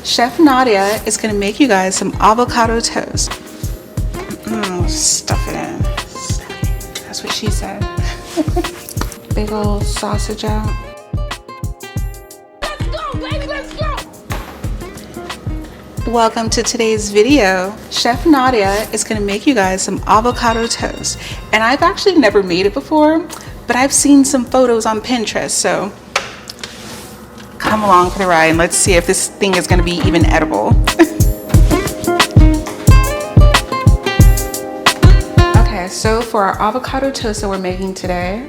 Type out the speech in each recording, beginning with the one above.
Chef Nadia is going to make you guys some avocado toast. Stuff it in. That's what she said. Big old sausage out. Let's go, baby, let's go! Welcome to today's video. Chef Nadia is going to make you guys some avocado toast. And I've actually never made it before, but I've seen some photos on Pinterest, so come along for the ride and let's see if this thing is going to be even edible. Okay, so for our avocado toast that we're making today,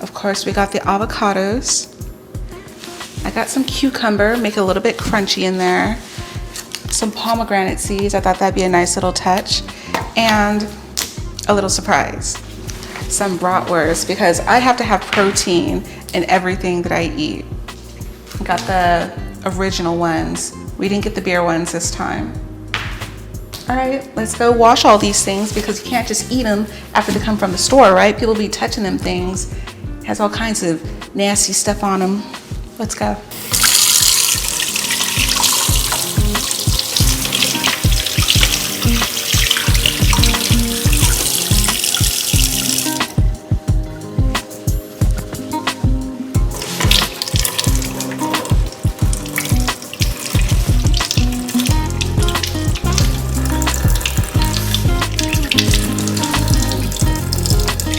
of course we got the avocados. I got some cucumber, make it a little bit crunchy in there. Some pomegranate seeds, I thought that'd be a nice little touch. And a little surprise, some bratwurst, because I have to have protein in everything that I eat. Got the original ones. We didn't get the beer ones this time. All right, let's go wash all these things because you can't just eat them after they come from the store, right? People be touching them things. It has all kinds of nasty stuff on them. Let's go.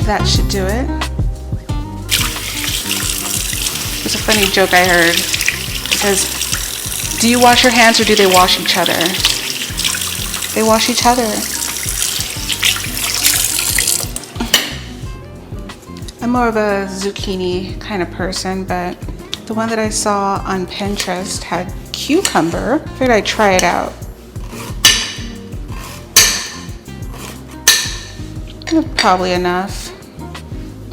That should do it. There's a funny joke I heard. It says, do you wash your hands or do they wash each other? They wash each other. I'm more of a zucchini kind of person, but the one that I saw on Pinterest had cucumber. I figured I'd try it out. Probably enough.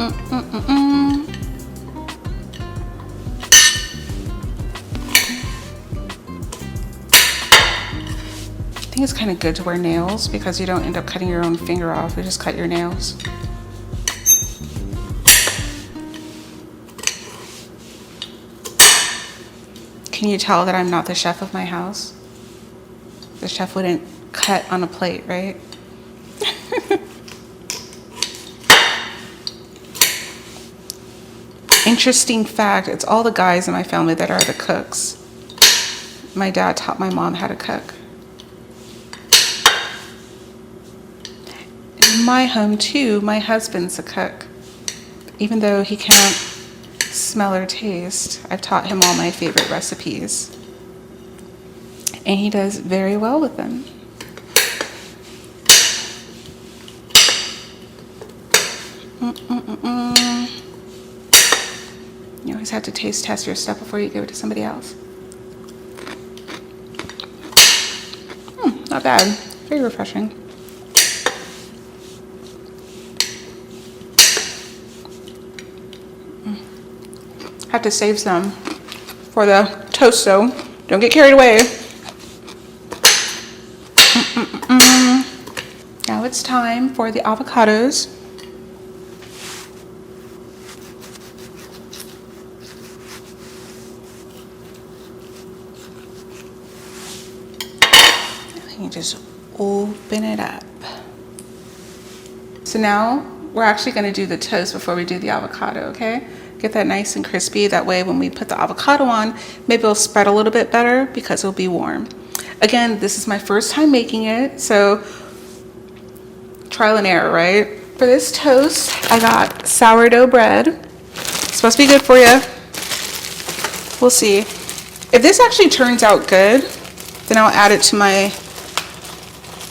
I think it's kind of good to wear nails because you don't end up cutting your own finger off. You just cut your nails. Can you tell that I'm not the chef of my house? The chef wouldn't cut on a plate, right? Interesting fact, it's all the guys in my family that are the cooks. My dad taught my mom how to cook. In my home too, my husband's a cook. Even though he can't smell or taste, I've taught him all my favorite recipes. And he does very well with them. You always have to taste test your stuff before you give it to somebody else. Not bad. Very refreshing. Have to save some for the toast though. Don't get carried away. Now it's time for the avocados. You just open it up. So now we're actually going to do the toast before we do the avocado, okay? Get that nice and crispy. That way when we put the avocado on, maybe it'll spread a little bit better because it'll be warm. Again, this is my first time making it, so trial and error, right? For this toast, I got sourdough bread. It's supposed to be good for you. We'll see. If this actually turns out good, then I'll add it to my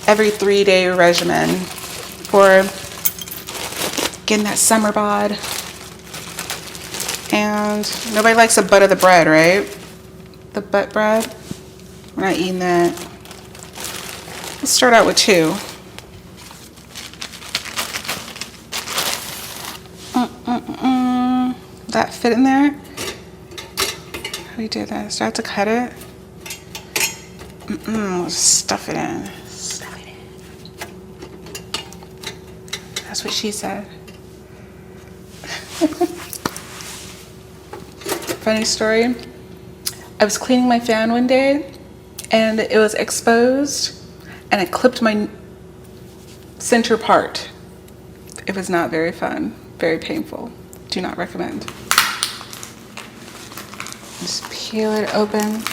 every 3-day regimen for getting that summer bod. And nobody likes the butt of the bread, right? The butt bread. We're not eating that. Let's start out with 2. That fit in there? How do we do this? Do I have to cut it? Let's stuff it in. That's what she said. Funny story. I was cleaning my fan one day and it was exposed and I clipped my center part. It was not very fun, very painful. Do not recommend. Just peel it open.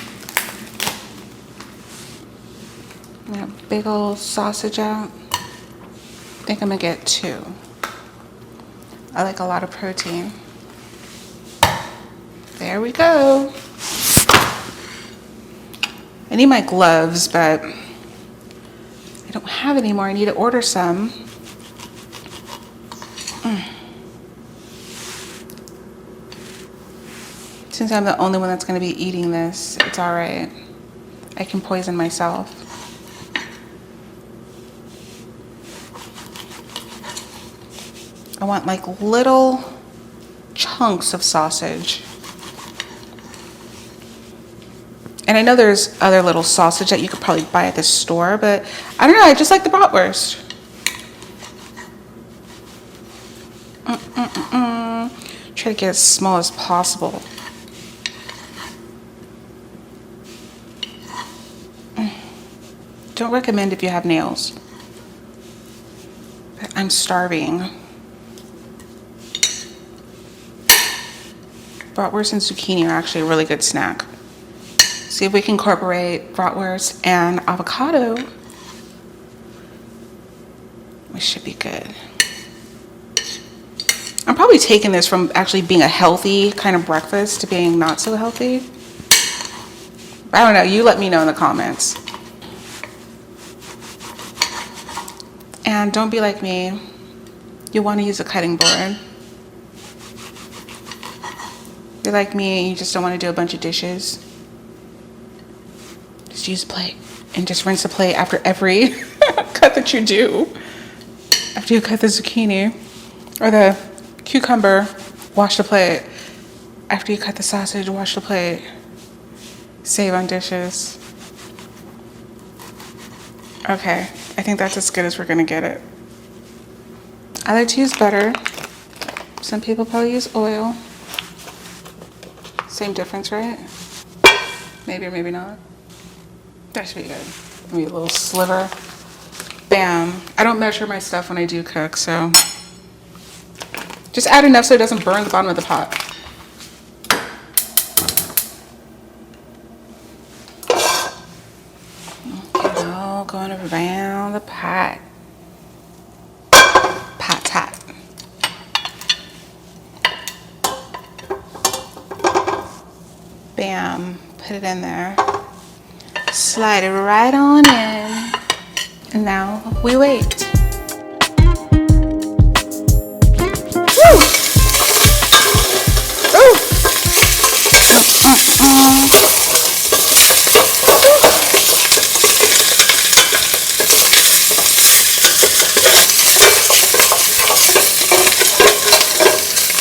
A big old sausage out. I think I'm gonna get 2. I like a lot of protein. There we go. I need my gloves, but I don't have any more. I need to order some. Since I'm the only one that's gonna be eating this, it's all right. I can poison myself. I want like little chunks of sausage. And I know there's other little sausage that you could probably buy at the store, but I don't know, I just like the bratwurst. Try to get as small as possible. Don't recommend if you have nails. But I'm starving. Bratwurst and zucchini are actually a really good snack. See if we can incorporate bratwurst and avocado. We should be good. I'm probably taking this from actually being a healthy kind of breakfast to being not so healthy. I don't know, you let me know in the comments. And don't be like me. You want to use a cutting board. You're like me and you just don't want to do a bunch of dishes. Just use a plate and just rinse the plate after every cut that you do. After you cut the zucchini or the cucumber, wash the plate. After you cut the sausage, wash the plate. Save on dishes. Okay, I think that's as good as we're gonna get it. I like to use butter. Some people probably use oil. Same difference, right? Maybe or maybe not. That should be good. Maybe a little sliver. Bam. I don't measure my stuff when I do cook, so just add enough so it doesn't burn the bottom of the pot. Okay, all going around the pot. Pot's hot. Bam. Put it in there. Slide it right on in. And now we wait. Woo! Ooh!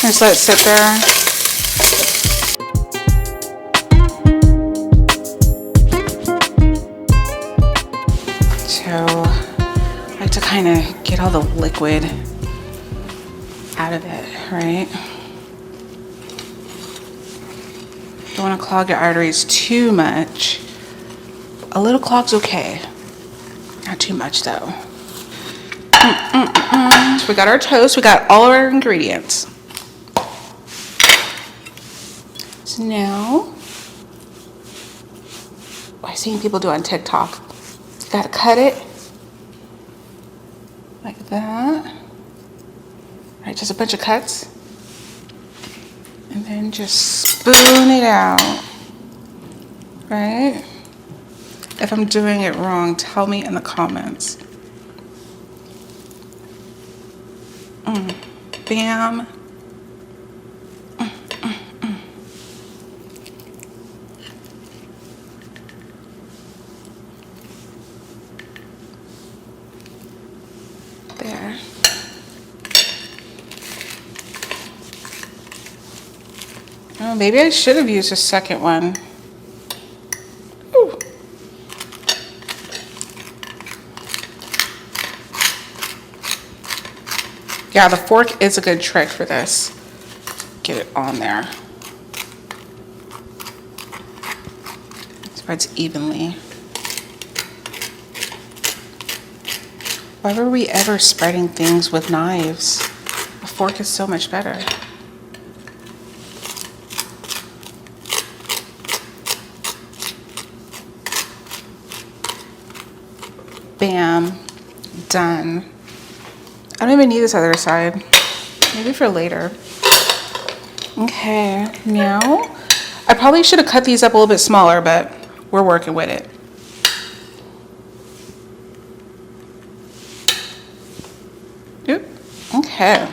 Just let it sit there. So I like to kind of get all the liquid out of it, right? Don't want to clog your arteries too much. A little clog's okay. Not too much though. So we got our toast, we got all of our ingredients. So now, I've seen people do on TikTok. You gotta cut it like that. Right, just a bunch of cuts. And then just spoon it out. Right? If I'm doing it wrong, tell me in the comments. Bam. There. Oh, maybe I should have used a second one. Ooh. Yeah, the fork is a good trick for this. Get it on there. spreads evenly. Why were we ever spreading things with knives? A fork is so much better. Bam, done. I don't even need this other side. Maybe for later. Okay, now I probably should have cut these up a little bit smaller, but we're working with it. Oop. Okay.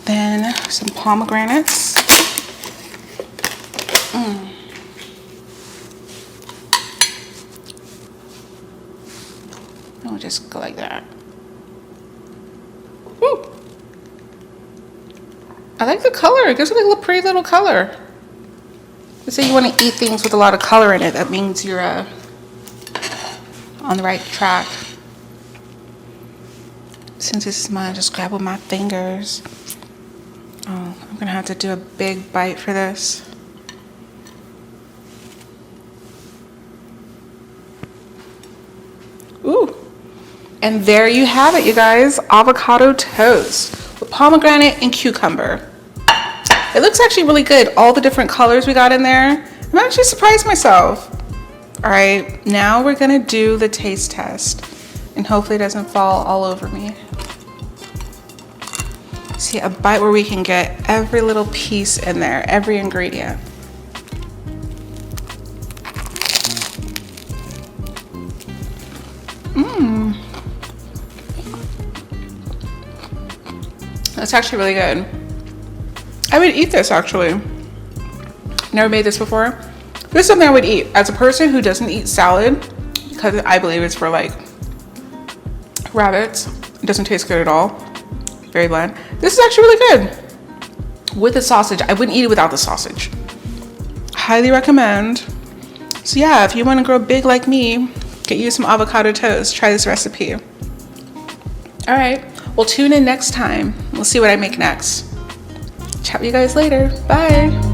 Then some pomegranates. I'll just go like that. Woo. I like the color. It gives it a pretty little color. They say you want to eat things with a lot of color in it. That means you're on the right track. Since this is mine, just grab with my fingers. Oh, I'm gonna have to do a big bite for this. Ooh. And there you have it, you guys. Avocado toast with pomegranate and cucumber. It looks actually really good. All the different colors we got in there. I'm actually surprised myself. All right, now we're gonna do the taste test. And hopefully it doesn't fall all over me. See, a bite where we can get every little piece in there, every ingredient. That's actually really good. I would eat this actually. Never made this before. This is something I would eat. As a person who doesn't eat salad, because I believe it's for like rabbits, it doesn't taste good at all. Very bland. This is actually really good. With the sausage, I wouldn't eat it without the sausage. Highly recommend. So yeah, if you want to grow big like me, get you some avocado toast. Try this recipe. All right, well, tune in next time. We'll see what I make next. Chat with you guys later. Bye.